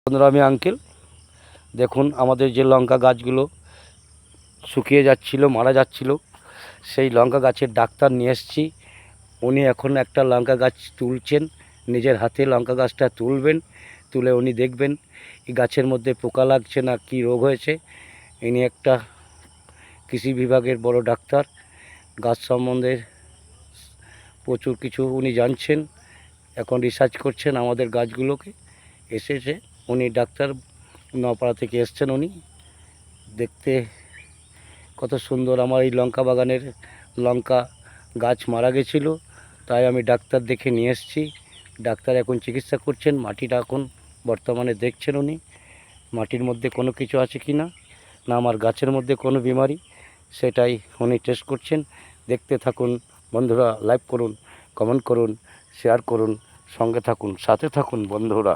বন্ধুরা, আমি আঙ্কেল। দেখুন, আমাদের যে লঙ্কা গাছগুলো শুকিয়ে যাচ্ছিল, মারা যাচ্ছিল, সেই লঙ্কা গাছের ডাক্তার নিয়ে এসেছি। উনি এখন একটা লঙ্কা গাছ তুলছেন, নিজের হাতে লঙ্কা গাছটা তুলবেন, তুলে উনি দেখবেন এই গাছের মধ্যে পোকা লাগছে না কি রোগ হয়েছে। ইনি একটা কৃষি বিভাগের বড় ডাক্তার, গাছ সম্বন্ধে প্রচুর কিছু উনি জানছেন, এখন রিসার্চ করছেন আমাদের গাছগুলোকে। এসেছে উনি ডাক্তার, নপাড়া থেকে এসছেন উনি। দেখতে কত সুন্দর আমার এই লঙ্কা বাগানের লঙ্কা গাছ মারা গেছিলো, তাই আমি ডাক্তার দেখে নিয়ে এসেছি। ডাক্তার এখন চিকিৎসা করছেন, মাটিটা এখন বর্তমানে দেখছেন উনি, মাটির মধ্যে কোনো কিছু আছে কি না, না আমার গাছের মধ্যে কোনো বিমারি, সেটাই উনি টেস্ট করছেন। দেখতে থাকুন বন্ধুরা, লাইক করুন, কমেন্ট করুন, শেয়ার করুন, সঙ্গে থাকুন, সাথে থাকুন বন্ধুরা।